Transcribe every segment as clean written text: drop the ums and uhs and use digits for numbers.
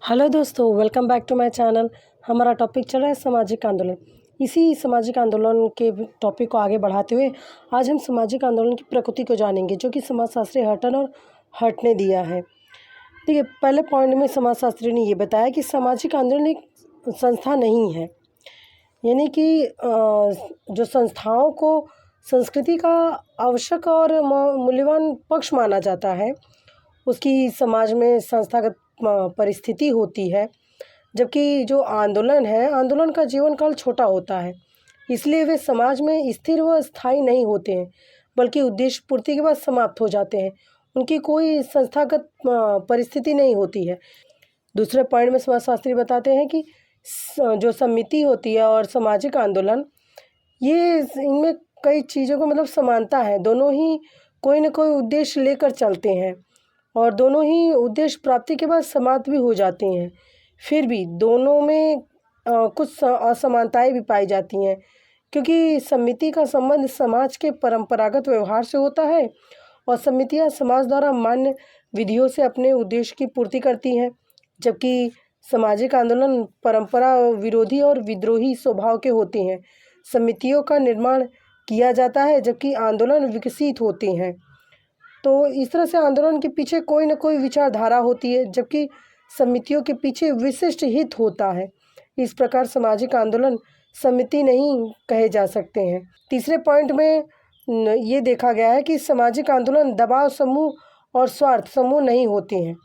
Hello दोस्तों, welcome back to my channel. हमारा topic चल रहा है सामाजिक आंदोलन। इसी सामाजिक आंदोलन के टॉपिक को आगे बढ़ाते हुए आज हम सामाजिक आंदोलन की प्रकृति को जानेंगे, जो कि समाजशास्त्री हटन और हट ने दिया है। देखिए, पहले पॉइंट में समाजशास्त्री ने ये बताया कि सामाजिक आंदोलन एक संस्था नहीं है, यानी कि जो संस्थाओं को संस्कृति का आवश्यक और मूल्यवान पक्ष माना जाता है, उसकी समाज में संस्थागत परिस्थिति होती है। जबकि जो आंदोलन है, आंदोलन का जीवन काल छोटा होता है, इसलिए वे समाज में स्थिर व स्थायी नहीं होते हैं, बल्कि उद्देश्य पूर्ति के बाद समाप्त हो जाते हैं। उनकी कोई संस्थागत परिस्थिति नहीं होती है। दूसरे पॉइंट में समाजशास्त्री बताते हैं कि जो समिति होती है और सामाजिक आंदोलन, ये इनमें कई चीज़ों को समानता है। दोनों ही कोई न कोई उद्देश्य लेकर चलते हैं और दोनों ही उद्देश्य प्राप्ति के बाद समाप्त भी हो जाते हैं। फिर भी दोनों में कुछ असमानताएं भी पाई जाती हैं, क्योंकि समिति का संबंध समाज के परंपरागत व्यवहार से होता है और समितियां समाज द्वारा मान्य विधियों से अपने उद्देश्य की पूर्ति करती हैं, जबकि सामाजिक आंदोलन परंपरा विरोधी और विद्रोही स्वभाव के होते हैं। समितियों का निर्माण किया जाता है, जबकि आंदोलन विकसित होते हैं। तो इस तरह से आंदोलन के पीछे कोई न कोई विचारधारा होती है, जबकि समितियों के पीछे विशिष्ट हित होता है। इस प्रकार सामाजिक आंदोलन समिति नहीं कहे जा सकते हैं। तीसरे पॉइंट में ये देखा गया है कि सामाजिक आंदोलन दबाव समूह और स्वार्थ समूह नहीं होते हैं।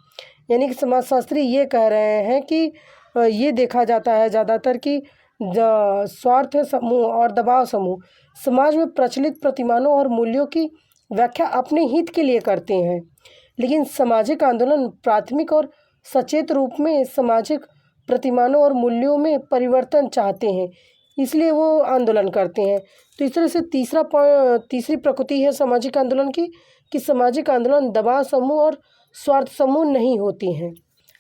यानी कि समाजशास्त्री ये कह रहे हैं कि ये देखा जाता है ज़्यादातर कि स्वार्थ समूह और दबाव समूह समाज में प्रचलित प्रतिमानों और मूल्यों की व्याख्या अपने हित के लिए करते हैं, लेकिन सामाजिक आंदोलन प्राथमिक और सचेत रूप में सामाजिक प्रतिमानों और मूल्यों में परिवर्तन चाहते हैं, इसलिए वो आंदोलन करते हैं। तो इस तरह से तीसरी प्रकृति है सामाजिक आंदोलन की कि सामाजिक आंदोलन दबाव समूह और स्वार्थ समूह नहीं होती हैं।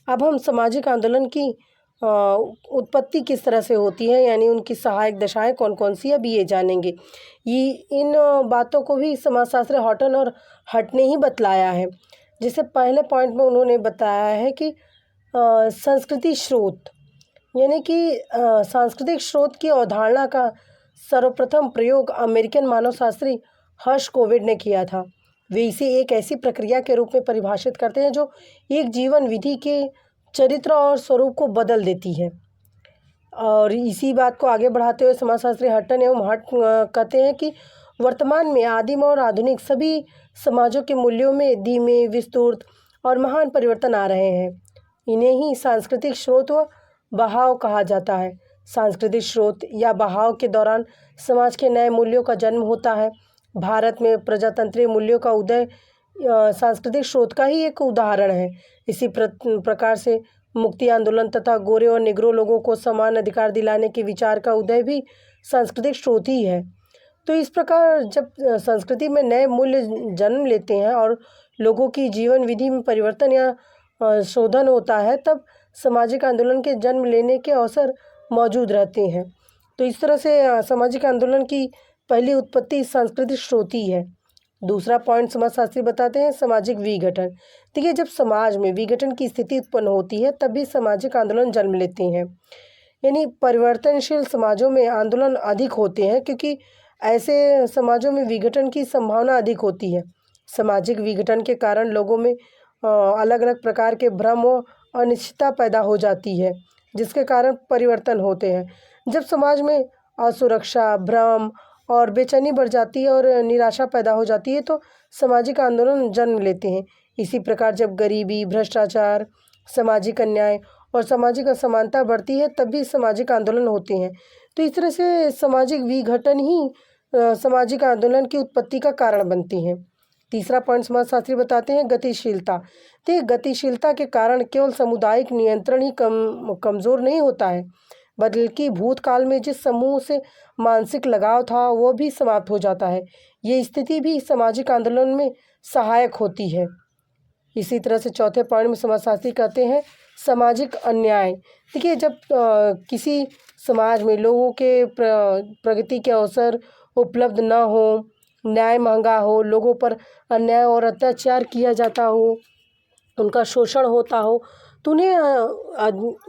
अब हम सामाजिक आंदोलन की उत्पत्ति किस तरह से होती है, यानी उनकी सहायक दशाएं कौन कौन सी, अब ये जानेंगे। ये इन बातों को भी समाजशास्त्री हॉटन और हट ने ही बतलाया है। जैसे पहले पॉइंट में उन्होंने बताया है कि संस्कृति स्रोत, यानी कि सांस्कृतिक स्रोत की अवधारणा का सर्वप्रथम प्रयोग अमेरिकन मानवशास्त्री हर्ष कोविड ने किया था। वे इसे एक ऐसी प्रक्रिया के रूप में परिभाषित करते हैं जो एक जीवन विधि के चरित्र और स्वरूप को बदल देती है। और इसी बात को आगे बढ़ाते हुए समाजशास्त्री हटन एवं हट कहते हैं कि वर्तमान में आदिम और आधुनिक सभी समाजों के मूल्यों में धीमे, विस्तृत और महान परिवर्तन आ रहे हैं। इन्हें ही सांस्कृतिक स्रोत व बहाव कहा जाता है। सांस्कृतिक स्रोत या बहाव के दौरान समाज के नए मूल्यों का जन्म होता है। भारत में प्रजातंत्रीय मूल्यों का उदय सांस्कृतिक स्रोत का ही एक उदाहरण है। इसी प्रकार से मुक्ति आंदोलन तथा गोरे और निग्रो लोगों को समान अधिकार दिलाने के विचार का उदय भी सांस्कृतिक स्रोत ही है। तो इस प्रकार जब संस्कृति में नए मूल्य जन्म लेते हैं और लोगों की जीवन विधि में परिवर्तन या शोधन होता है, तब सामाजिक आंदोलन के जन्म लेने के अवसर मौजूद रहते हैं। तो इस तरह से सामाजिक आंदोलन की पहली उत्पत्ति सांस्कृतिक स्रोत ही है। दूसरा पॉइंट समाजशास्त्री बताते हैं सामाजिक विघटन। देखिए, जब समाज में विघटन की स्थिति उत्पन्न होती है, तब भी सामाजिक आंदोलन जन्म लेते हैं। यानी परिवर्तनशील समाजों में आंदोलन अधिक होते हैं, क्योंकि ऐसे समाजों में विघटन की संभावना अधिक होती है। सामाजिक विघटन के कारण लोगों में अलग अलग प्रकार के भ्रम और अनिश्चितता पैदा हो जाती है, जिसके कारण परिवर्तन होते हैं। जब समाज में असुरक्षा, भ्रम और बेचैनी बढ़ जाती है और निराशा पैदा हो जाती है, तो सामाजिक आंदोलन जन्म लेते हैं। इसी प्रकार जब गरीबी, भ्रष्टाचार, सामाजिक अन्याय और सामाजिक असमानता बढ़ती है, तब भी सामाजिक आंदोलन होते हैं। तो इस तरह से सामाजिक विघटन ही सामाजिक आंदोलन की उत्पत्ति का कारण बनती हैं। तीसरा पॉइंट समाजशास्त्री बताते हैं गतिशीलता। तो गतिशीलता के कारण केवल सामुदायिक नियंत्रण ही कमज़ोर नहीं होता है, बल्कि भूतकाल में जिस समूह से मानसिक लगाव था वो भी समाप्त हो जाता है। ये स्थिति भी सामाजिक आंदोलन में सहायक होती है। इसी तरह से चौथे पॉइंट में समाजशास्त्री कहते हैं सामाजिक अन्याय। देखिए, जब किसी समाज में लोगों के प्रगति के अवसर उपलब्ध न हो, न्याय महंगा हो, लोगों पर अन्याय और अत्याचार किया जाता हो, उनका शोषण होता हो, तो उन्हें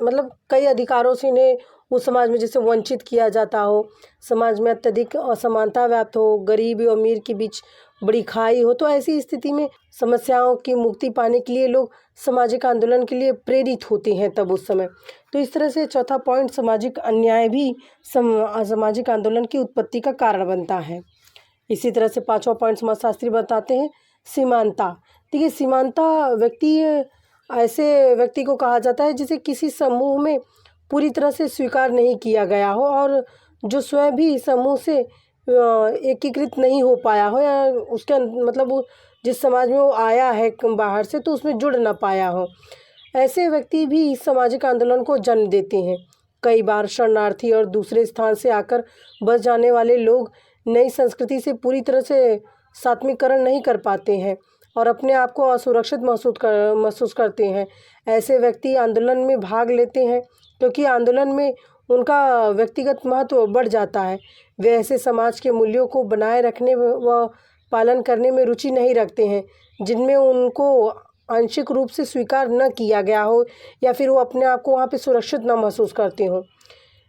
मतलब कई अधिकारों से इन्हें उस समाज में जैसे वंचित किया जाता हो, समाज में अत्यधिक असमानता व्याप्त हो, गरीब और अमीर के बीच बड़ी खाई हो, तो ऐसी स्थिति में समस्याओं की मुक्ति पाने के लिए लोग सामाजिक आंदोलन के लिए प्रेरित होते हैं तब उस समय। तो इस तरह से चौथा पॉइंट, सामाजिक अन्याय भी सामाजिक आंदोलन की उत्पत्ति का कारण बनता है। इसी तरह से पांचवा पॉइंट समाजशास्त्री बताते हैं, सीमांता। देखिए, सीमांता ऐसे व्यक्ति को कहा जाता है जिसे किसी समूह में पूरी तरह से स्वीकार नहीं किया गया हो और जो स्वयं भी समूह से एकीकृत नहीं हो पाया हो, या उसके मतलब वो जिस समाज में वो आया है बाहर से तो उसमें जुड़ ना पाया हो, ऐसे व्यक्ति भी इस सामाजिक आंदोलन को जन्म देते हैं। कई बार शरणार्थी और दूसरे स्थान से आकर बस जाने वाले लोग नई संस्कृति से पूरी तरह से सात्मीकरण नहीं कर पाते हैं और अपने आप को असुरक्षित महसूस करते हैं। ऐसे व्यक्ति आंदोलन में भाग लेते हैं क्योंकि आंदोलन में उनका व्यक्तिगत महत्व बढ़ जाता है। वे ऐसे समाज के मूल्यों को बनाए रखने व पालन करने में रुचि नहीं रखते हैं जिनमें उनको आंशिक रूप से स्वीकार न किया गया हो या फिर वो अपने आप को वहाँ पे सुरक्षित न महसूस करते हों।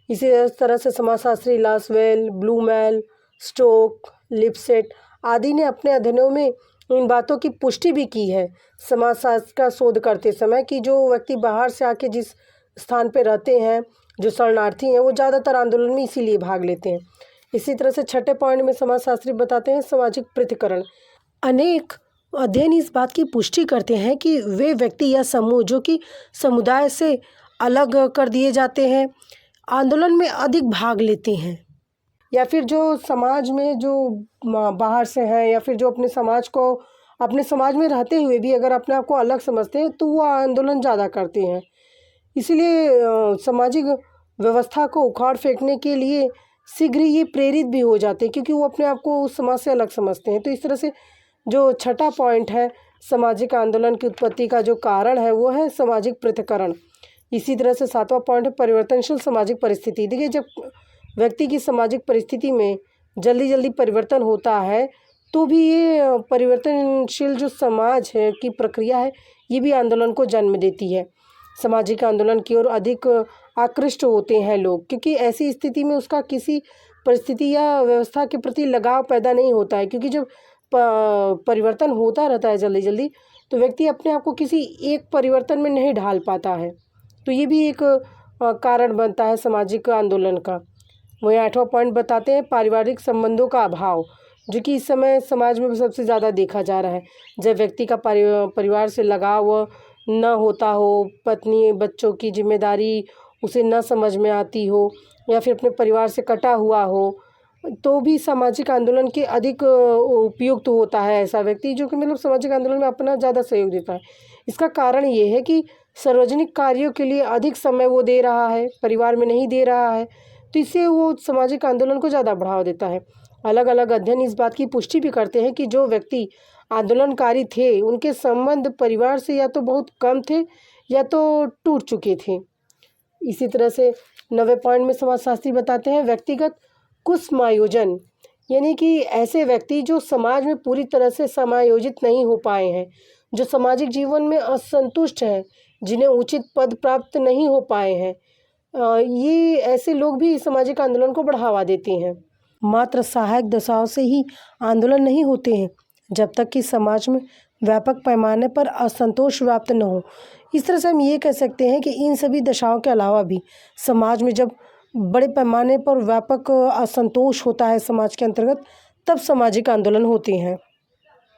इसी तरह से समाजशास्त्री लासवेल, ब्लूमेल, स्टोक, लिपसेट आदि ने अपने अध्ययनों में इन बातों की पुष्टि भी की है समाजशास्त्र का शोध करते समय कि जो व्यक्ति बाहर से आके जिस स्थान पे रहते हैं, जो शरणार्थी हैं, वो ज़्यादातर आंदोलन में इसीलिए भाग लेते हैं। इसी तरह से छठे पॉइंट में समाजशास्त्री बताते हैं, सामाजिक पृथक्करण। अनेक अध्ययन इस बात की पुष्टि करते हैं कि वे व्यक्ति या समूह जो कि समुदाय से अलग कर दिए जाते हैं, आंदोलन में अधिक भाग लेते हैं, या फिर जो समाज में जो बाहर से हैं या फिर जो अपने समाज में रहते हुए भी अगर अपने आप को अलग समझते हैं तो वो आंदोलन ज़्यादा करते हैं। इसीलिए सामाजिक व्यवस्था को उखाड़ फेंकने के लिए शीघ्र ही ये प्रेरित भी हो जाते हैं क्योंकि वो अपने आप को उस समाज से अलग समझते हैं। तो इस तरह से जो छठा पॉइंट है सामाजिक आंदोलन की उत्पत्ति का जो कारण है वो है सामाजिक पृथक्करण। इसी तरह से सातवां पॉइंट है परिवर्तनशील सामाजिक परिस्थिति। देखिए, जब व्यक्ति की सामाजिक परिस्थिति में जल्दी जल्दी परिवर्तन होता है तो भी ये परिवर्तनशील जो समाज है की प्रक्रिया है ये भी आंदोलन को जन्म देती है। सामाजिक आंदोलन की ओर अधिक आकृष्ट होते हैं लोग क्योंकि ऐसी स्थिति में उसका किसी परिस्थिति या व्यवस्था के प्रति लगाव पैदा नहीं होता है, क्योंकि जब परिवर्तन होता रहता है जल्दी जल्दी तो व्यक्ति अपने आप को किसी एक परिवर्तन में नहीं ढाल पाता है। तो ये भी एक कारण बनता है सामाजिक आंदोलन का। वही आठवां पॉइंट बताते हैं पारिवारिक संबंधों का अभाव, जो कि इस समय समाज में सबसे ज़्यादा देखा जा रहा है। जब व्यक्ति का परिवार से लगाव न होता हो, पत्नी बच्चों की जिम्मेदारी उसे न समझ में आती हो या फिर अपने परिवार से कटा हुआ हो, तो भी सामाजिक आंदोलन के अधिक उपयुक्त होता है ऐसा व्यक्ति जो कि मतलब सामाजिक आंदोलन में अपना ज़्यादा सहयोग देता है। इसका कारण ये है कि सार्वजनिक कार्यों के लिए अधिक समय वो दे रहा है, परिवार में नहीं दे रहा है, तो इससे वो सामाजिक आंदोलन को ज़्यादा बढ़ावा देता है। अलग अलग अध्ययन इस बात की पुष्टि भी करते हैं कि जो व्यक्ति आंदोलनकारी थे उनके संबंध परिवार से या तो बहुत कम थे या तो टूट चुके थे। इसी तरह से 9वें पॉइंट में समाजशास्त्री बताते हैं व्यक्तिगत कुसमायोजन, यानी कि ऐसे व्यक्ति जो समाज में पूरी तरह से समायोजित नहीं हो पाए हैं, जो सामाजिक जीवन में असंतुष्ट हैं, जिन्हें उचित पद प्राप्त नहीं हो पाए हैं, ये ऐसे लोग भी सामाजिक आंदोलन को बढ़ावा देते हैं। मात्र सहायक दशाओं से ही आंदोलन नहीं होते हैं जब तक कि समाज में व्यापक पैमाने पर असंतोष व्याप्त न हो। इस तरह से हम ये कह सकते हैं कि इन सभी दशाओं के अलावा भी समाज में जब बड़े पैमाने पर व्यापक असंतोष होता है समाज के अंतर्गत, तब सामाजिक आंदोलन होते हैं।